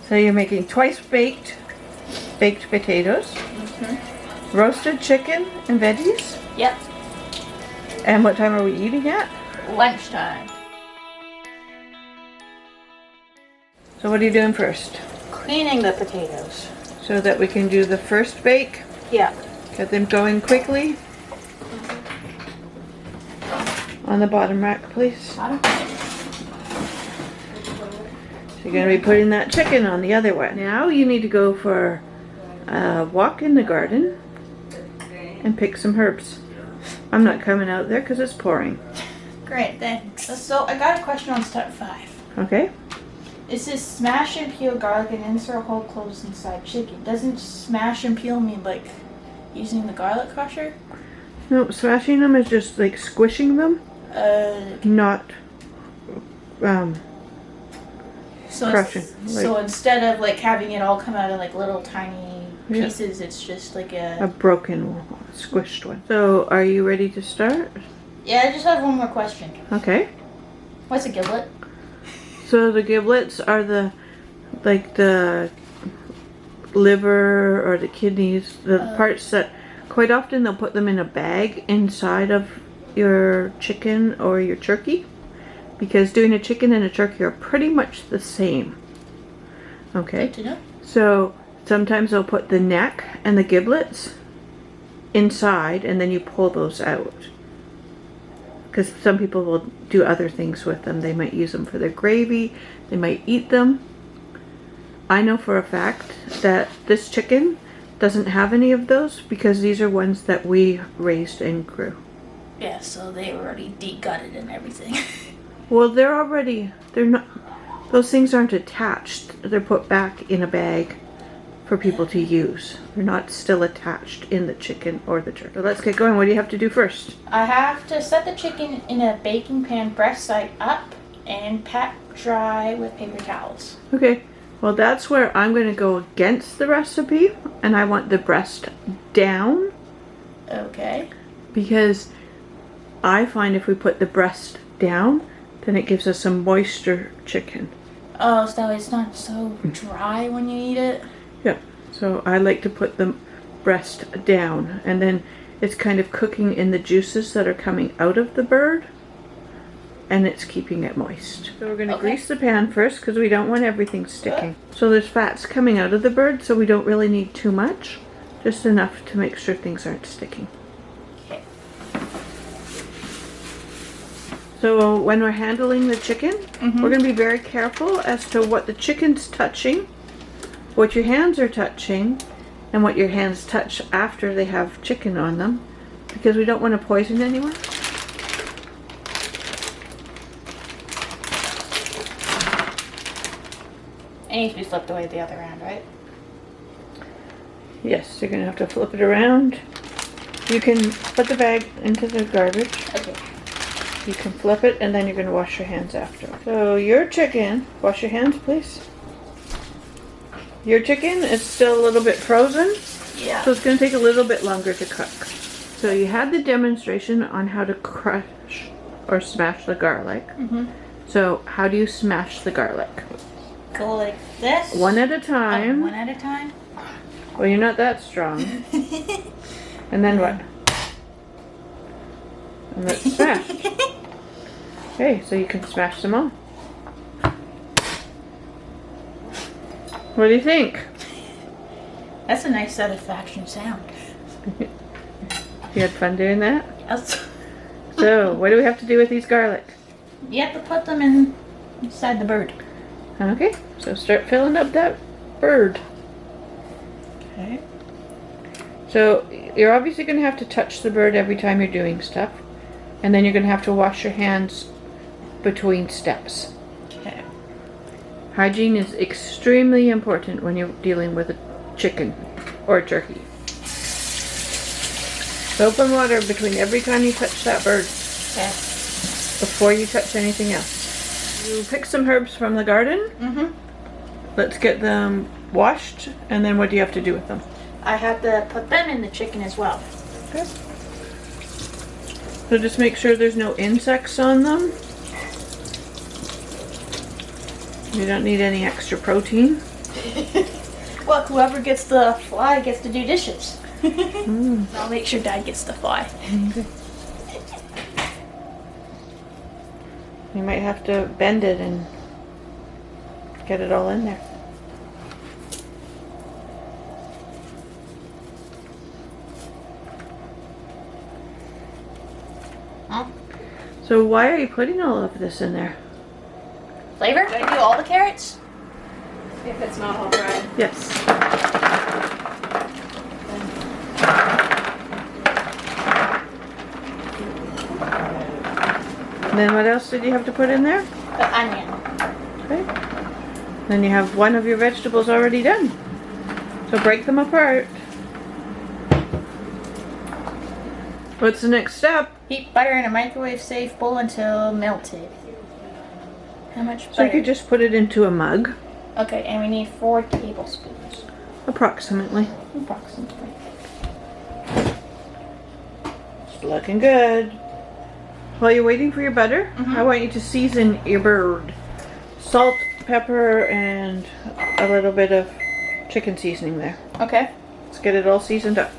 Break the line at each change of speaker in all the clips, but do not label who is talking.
So you're making twice baked potatoes, roasted chicken and veggies.
Yep.
And what time are we eating at?
Lunchtime.
So what are you doing first?
Cleaning the potatoes.
So that we can do the first bake.
Yeah.
Get them going quickly. On the bottom rack, please. So you're going to be putting that chicken on the other one. Now you need to go for a walk in the garden and pick some herbs. I'm not coming out there because it's pouring.
Great, thanks. So I got a question on step 5.
Okay.
It says smash and peel garlic and insert whole cloves inside chicken. Doesn't smash and peel mean like using the garlic crusher?
No, smashing them is just like squishing them. Not crushing.
So instead of like having it all come out in like little tiny pieces, it's just like a
broken, squished one. So are you ready to start?
Yeah, I just have one more question.
Okay.
What's a giblet?
So the giblets are the liver or the kidneys, the parts that quite often they'll put them in a bag inside of your chicken or your turkey, because doing a chicken and a turkey are pretty much the same. Okay.
Good to know.
So sometimes they'll put the neck and the giblets inside and then you pull those out. Because some people will do other things with them. They might use them for their gravy. They might eat them. I know for a fact that this chicken doesn't have any of those because these are ones that we raised and grew.
Yeah, so they were already de-gutted and everything.
Well, they're not, those things aren't attached. They're put back in a bag for people to use. They're not still attached in the chicken or the turkey. So let's get going. What do you have to do first?
I have to set the chicken in a baking pan breast side up and pat dry with paper towels.
Okay. Well, that's where I'm going to go against the recipe, and I want the breast down.
Okay.
Because I find if we put the breast down, then it gives us some moisture chicken.
Oh, so it's not so dry when you eat it?
Yeah. So I like to put the breast down, and then it's kind of cooking in the juices that are coming out of the bird, and it's keeping it moist. So we're going to grease the pan first because we don't want everything sticking. So there's fats coming out of the bird, so we don't really need too much, just enough to make sure things aren't sticking.
Okay.
So when we're handling the chicken, we're going to be very careful as to what the chicken's touching, what your hands are touching, and what your hands touch after they have chicken on them, because we don't want to poison anyone.
It needs to be flipped away the other end, right?
Yes, you're going to have to flip it around. You can put the bag into the garbage.
Okay.
You can flip it, and then you're going to wash your hands after. So your chicken, wash your hands please. Your chicken is still a little bit frozen.
Yeah.
So it's going to take a little bit longer to cook. So you had the demonstration on how to crush or smash the garlic. So how do you smash the garlic?
Go like this.
One at a time.
One at a time.
Well, you're not that strong. And then what? And let's smash. Okay, so you can smash them all. What do you think?
That's a nice satisfaction sound.
You had fun doing that?
That's
So, what do we have to do with these garlic?
You have to put them inside the bird.
Okay, so start filling up that bird.
Okay.
So, you're obviously going to have to touch the bird every time you're doing stuff. And then you're going to have to wash your hands between steps.
Okay.
Hygiene is extremely important when you're dealing with a chicken or a turkey. Soap and water between every time you touch that bird.
Okay.
Before you touch anything else. You pick some herbs from the garden. Let's get them washed, and then what do you have to do with them?
I have to put them in the chicken as well.
Okay. So just make sure there's no insects on them. You don't need any extra protein.
Well, whoever gets the fly gets to do dishes. I'll make sure Dad gets the fly.
You might have to bend it and get it all in there.
Huh?
So why are you putting all of this in there?
Flavor? Do I do all the carrots?
If it's not all fried.
Yes. And then what else did you have to put in there?
The onion.
Okay. Then you have one of your vegetables already done. So break them apart. What's the next step?
Heat butter in a microwave safe bowl until melted. How much butter?
So you could just put it into a mug,
Okay, and we need 4 tablespoons.
approximately.
Approximately.
It's looking good. While you're waiting for your butter, I want you to season your bird. Salt, pepper, and a little bit of chicken seasoning there.
Okay.
Let's get it all seasoned up.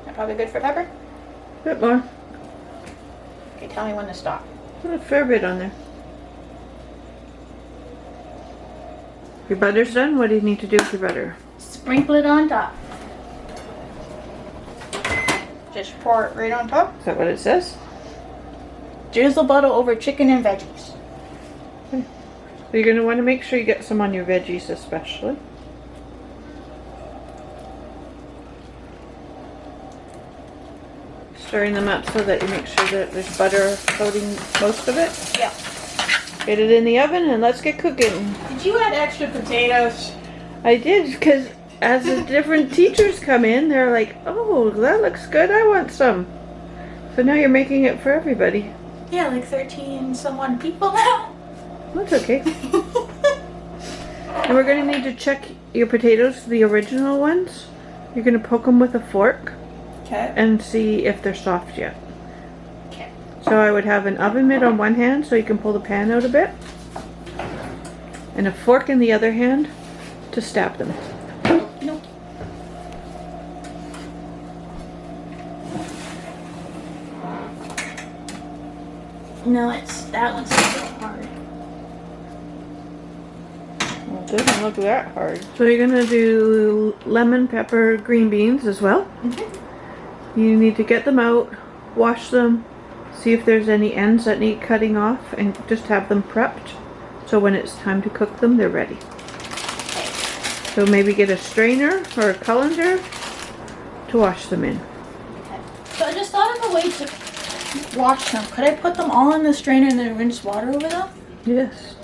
That probably good for pepper?
A bit more.
Okay, tell me when to stop.
Put a fair bit on there. Your butter's done. What do you need to do with your butter?
Sprinkle it on top. Just pour it right on top.
Is that what it says?
Drizzle butter over chicken and veggies.
So you're going to want to make sure you get some on your veggies especially. Stirring them up so that you make sure that there's butter coating most of it.
Yeah.
Get it in the oven and let's get cooking.
Did you add extra potatoes?
I did, because as the different teachers come in, they're like, oh, that looks good, I want some. So now you're making it for everybody.
Yeah, like 13 someone people now.
That's okay. And we're going to need to check your potatoes, the original ones. You're going to poke them with a fork
Okay.
and see if they're soft yet.
Okay.
So I would have an oven mitt on one hand so you can pull the pan out a bit. And a fork in the other hand to stab them.
Nope. No, that one's a bit hard.
Well, it doesn't look that hard. So you're gonna do lemon, pepper, green beans as well. You need to get them out, wash them, see if there's any ends that need cutting off, and just have them prepped. So when it's time to cook them, they're ready. So maybe get a strainer or a colander to wash them in.
Okay. So I just thought of a way to wash them. Could I put them all in the strainer and then rinse water over them?
Yes.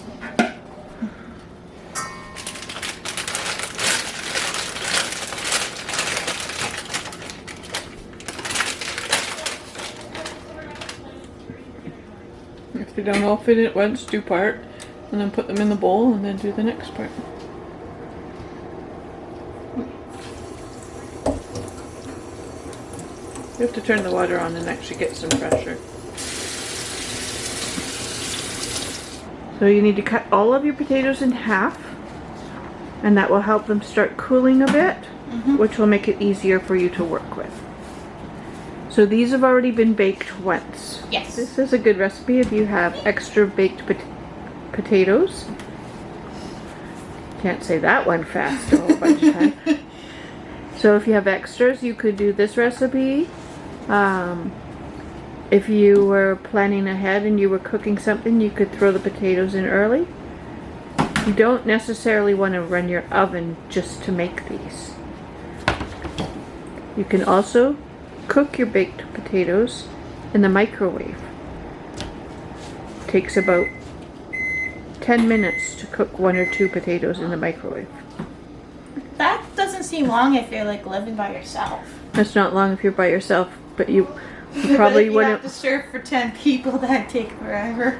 If they don't all fit at once, do part, and then put them in the bowl, and then do the next part. You have to turn the water on and actually get some pressure. So you need to cut all of your potatoes in half, and that will help them start cooling a bit, which will make it easier for you to work with. So these have already been baked once.
Yes.
This is a good recipe if you have extra baked potatoes. Can't say that one fast a whole bunch of time. So if you have extras, you could do this recipe. If you were planning ahead and you were cooking something, you could throw the potatoes in early. You don't necessarily want to run your oven just to make these. You can also cook your baked potatoes in the microwave. It takes about 10 minutes to cook 1 or 2 potatoes in the microwave.
That doesn't seem long if you're like living by yourself.
That's not long if you're by yourself, but you probably
but if you have
wouldn't.
to serve for 10 people, that'd take forever.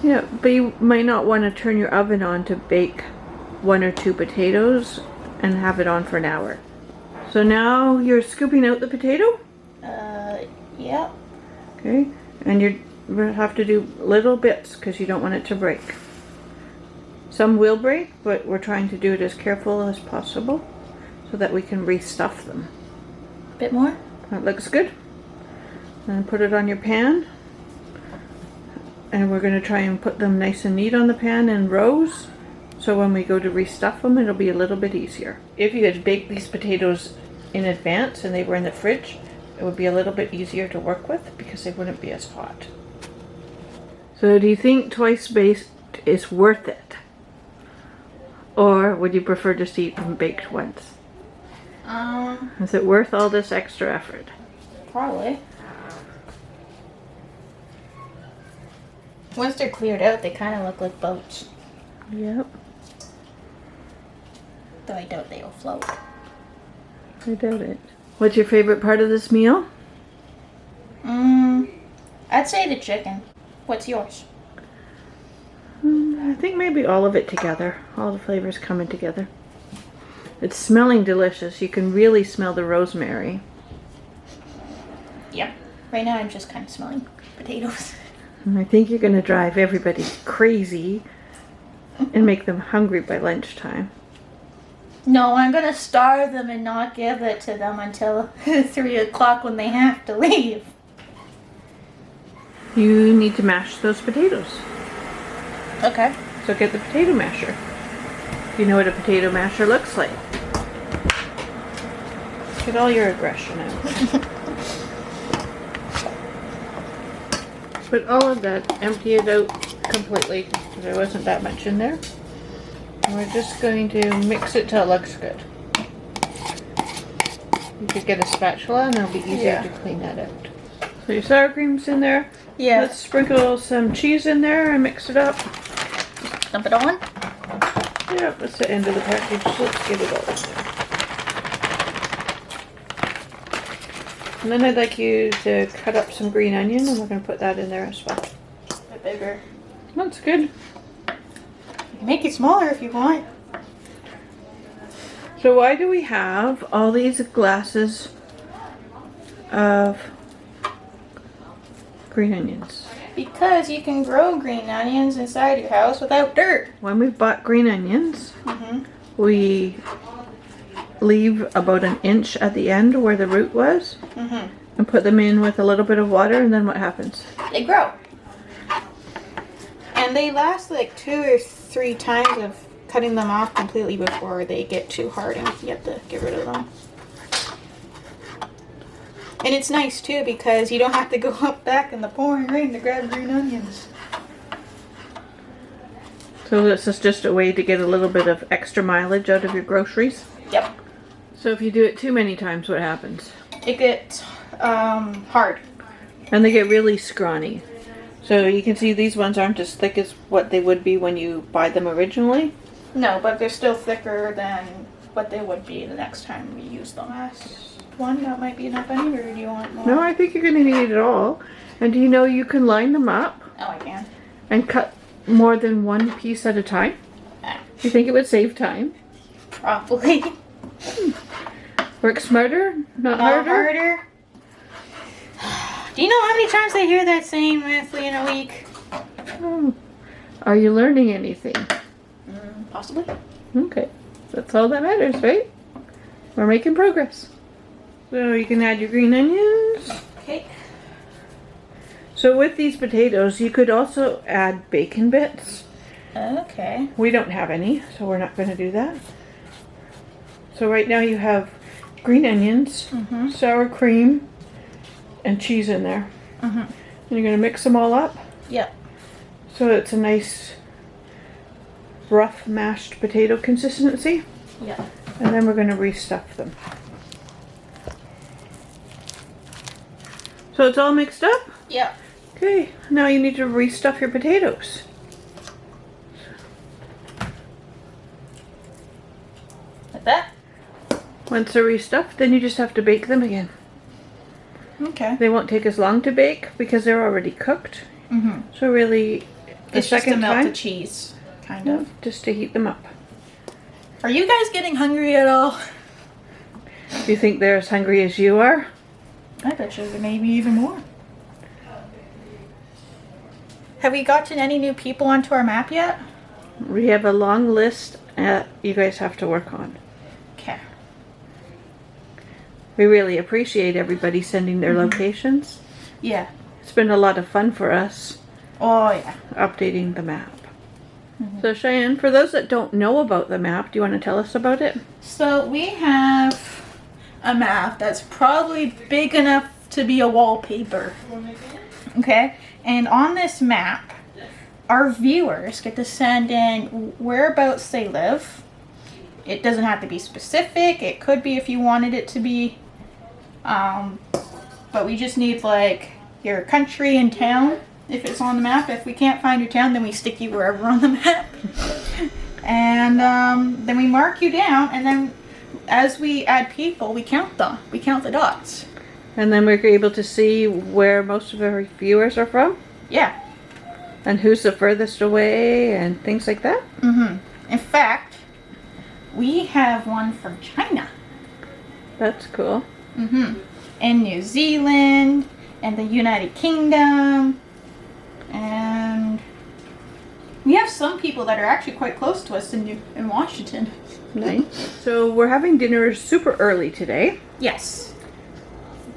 Yeah, but you might not want to turn your oven on to bake 1 or 2 potatoes and have it on for an hour. So now you're scooping out the potato.
Yep.
Okay, and you have to do little bits because you don't want it to break. Some will break, but we're trying to do it as careful as possible so that we can restuff them.
A bit more?
That looks good. And put it on your pan. And we're going to try and put them nice and neat on the pan in rows. So when we go to restuff them, it'll be a little bit easier. If you had baked these potatoes in advance and they were in the fridge, it would be a little bit easier to work with because they wouldn't be as hot. So do you think twice baked is worth it? Or would you prefer just to eat them baked once? Is it worth all this extra effort?
Probably. Once they're cleared out, they kind of look like boats.
Yep.
Though I doubt they will float.
I doubt it. What's your favorite part of this meal?
I'd say the chicken. What's yours?
I think maybe all of it together. All the flavors coming together. It's smelling delicious. You can really smell the rosemary.
Yep. Right now I'm just kind of smelling potatoes.
And I think you're going to drive everybody crazy and make them hungry by lunchtime.
No, I'm gonna starve them and not give it to them until 3 o'clock when they have to leave.
You need to mash those potatoes.
Okay.
So get the potato masher. You know what a potato masher looks like. Get all your aggression out. Put all of that, empty it out completely, because there wasn't that much in there. And we're just going to mix it till it looks good. You could get a spatula and it'll be easier to clean that out. So your sour cream's in there.
Yeah.
Let's sprinkle some cheese in there and mix it up.
Dump it on?
Yeah, that's the end of the package. Let's get it all in there. And then I'd like you to cut up some green onion, and we're going to put that in there as well.
A bit bigger.
That's good.
You can make it smaller if you want.
So why do we have all these glasses of green onions?
Because you can grow green onions inside your house without dirt.
When we've bought green onions, we leave about an inch at the end where the root was and put them in with a little bit of water, and then what happens?
They grow. And they last like 2 or 3 times of cutting them off completely before they get too hard and you have to get rid of them. And it's nice too because you don't have to go up back in the pouring rain to grab green onions.
So this is just a way to get a little bit of extra mileage out of your groceries?
Yep.
So if you do it too many times, what happens?
It gets hard.
And they get really scrawny. So you can see these ones aren't as thick as what they would be when you buy them originally.
No, but they're still thicker than what they would be the next time we use the last one. That might be enough anyway, or do you want more?
No, I think you're going to need it all. And do you know you can line them up
Oh, I can.
and cut more than one piece at a time?
Ah,
You think it would save time?
probably.
Work smarter, not harder?
Do you know how many times I hear that saying roughly in a week?
Oh. Are you learning anything?
Possibly.
Okay, that's all that matters, right? We're making progress. So you can add your green onions.
Okay.
So with these potatoes, you could also add bacon bits.
Okay.
We don't have any, so we're not going to do that. So right now you have green onions, sour cream, and cheese in there. And you're going to mix them all up.
Yep.
So it's a nice rough mashed potato consistency.
Yep.
And then we're going to restuff them. So it's all mixed up?
Yep.
Okay, now you need to restuff your potatoes.
Like that?
Once they're restuffed, then you just have to bake them again.
Okay.
They won't take as long to bake because they're already cooked. So really, the
It's just to
second
melt
time,
the cheese, kind of.
just to heat them up.
Are you guys getting hungry at all?
Do you think they're as hungry as you are?
I bet you maybe even more. Have we gotten any new people onto our map yet?
We have a long list you guys have to work on.
Okay.
We really appreciate everybody sending their locations.
Yeah.
It's been a lot of fun for us
Oh, yeah.
updating the map. So Cheyenne, for those that don't know about the map, do you want to tell us about it?
So we have a map that's probably big enough to be a wallpaper. Okay? And on this map, our viewers get to send in whereabouts they live. It doesn't have to be specific. It could be if you wanted it to be. But we just need like your country and town if it's on the map. If we can't find your town, then we stick you wherever on the map. And then we mark you down, and then as we add people, we count them. We count the dots.
And then we're able to see where most of our viewers are from?
Yeah.
And who's the furthest away and things like that?
In fact, we have one from China.
That's cool.
And New Zealand, and the United Kingdom, and we have some people that are actually quite close to us in Washington.
Nice. So we're having dinner super early today
Yes.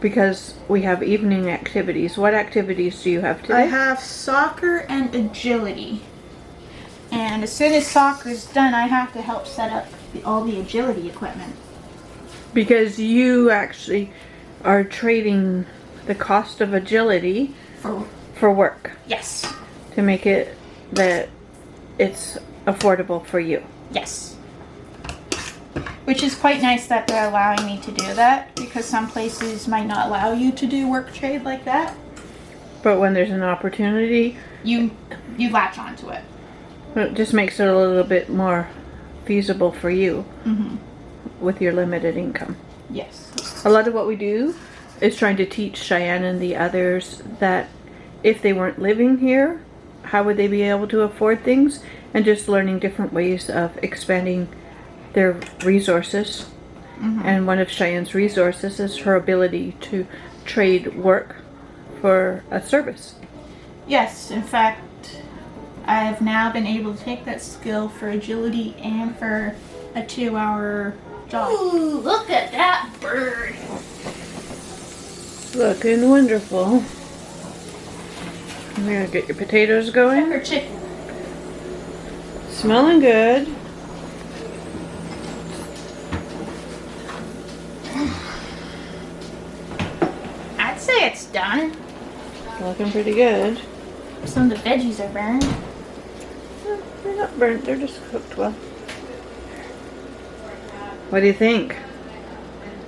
because we have evening activities. What activities do you have today?
I have soccer and agility. And as soon as soccer's done, I have to help set up all the agility equipment.
Because you actually are trading the cost of agility for work
Yes.
to make it that it's affordable for you.
Yes. Which is quite nice that they're allowing me to do that, because some places might not allow you to do work trade like that.
But when there's an opportunity,
You latch onto it.
it just makes it a little bit more feasible for you with your limited income.
Yes.
A lot of what we do is trying to teach Cheyenne and the others that if they weren't living here, how would they be able to afford things, and just learning different ways of expanding their resources. And one of Cheyenne's resources is her ability to trade work for a service.
Yes, in fact, I've now been able to take that skill for agility and for a 2-hour job. Ooh, look at that bird.
Looking wonderful. I'm gonna get your potatoes going.
Pepper chicken.
Smelling good.
I'd say it's done.
Looking pretty good.
Some of the veggies are burned.
They're not burnt, they're just cooked well. What do you think?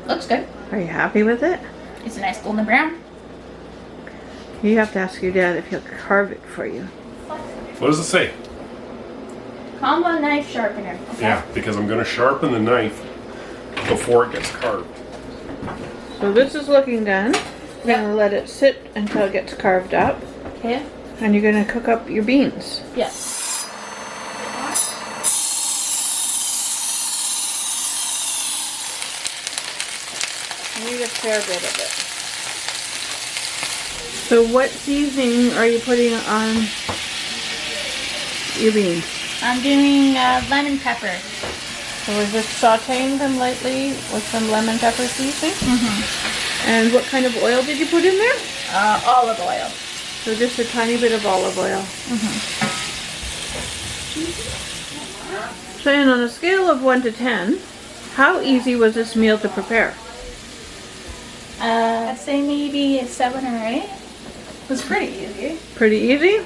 Looks good.
Are you happy with it?
It's a nice golden brown.
You have to ask your dad if he'll carve it for you.
What does it say?
Combo knife sharpener. Okay.
Yeah, because I'm going to sharpen the knife before it gets carved.
So this is looking done. We're gonna let it sit until it gets carved up.
Okay.
And you're gonna cook up your beans.
Yes.
You need a fair bit of it. So what seasoning are you putting on your beans?
I'm doing lemon pepper.
So we're just sauteing them lightly with some lemon pepper seasoning. And what kind of oil did you put in there?
Olive oil.
So just a tiny bit of olive oil. Cheyenne, on a scale of 1 to 10, how easy was this meal to prepare?
I'd say maybe a 7 or 8. It was pretty easy.
Pretty easy?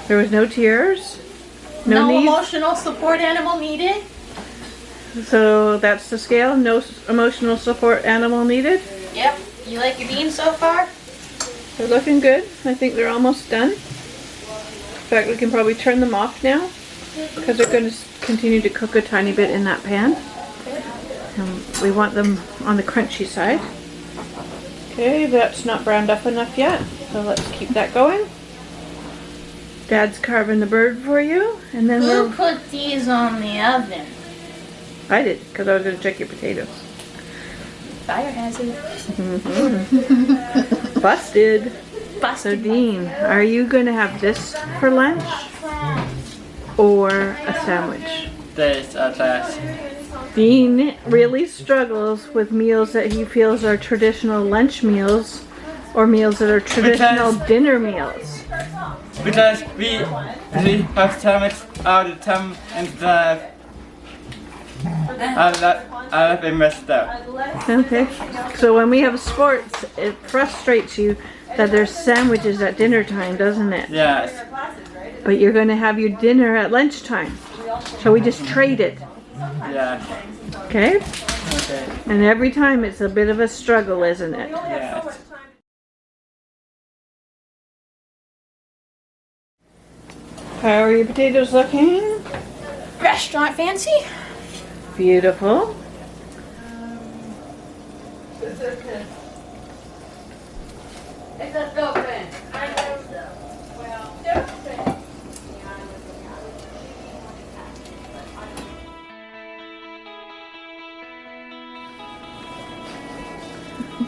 There was no tears?
No
need?
emotional support animal needed.
So that's the scale? No emotional support animal needed?
Yep. You like your beans so far?
They're looking good. I think they're almost done. In fact, we can probably turn them off now because they're going to continue to cook a tiny bit in that pan. We want them on the crunchy side. Okay, that's not browned up enough yet, so let's keep that going. Dad's carving the bird for you, and then
Who
we'll...
put these on the oven?
I did, because I was going to check your potatoes.
Fire hazard.
Busted. So
Busted.
Dean, are you going to have this for lunch? or a sandwich?
This best.
Dean really struggles with meals that he feels are traditional lunch meals or meals that are traditional dinner meals.
Because we have sandwich all the time and I love it messed up.
Okay. So when we have sports, it frustrates you that there's sandwiches at dinner time, doesn't it?
Yes.
But you're going to have your dinner at lunchtime. So we just trade it.
Yeah.
Okay?
Okay.
And every time it's a bit of a struggle, isn't it?
Yes.
How are your potatoes looking?
Restaurant fancy?
Beautiful.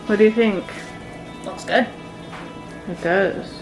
What do you think?
Looks good.
It does.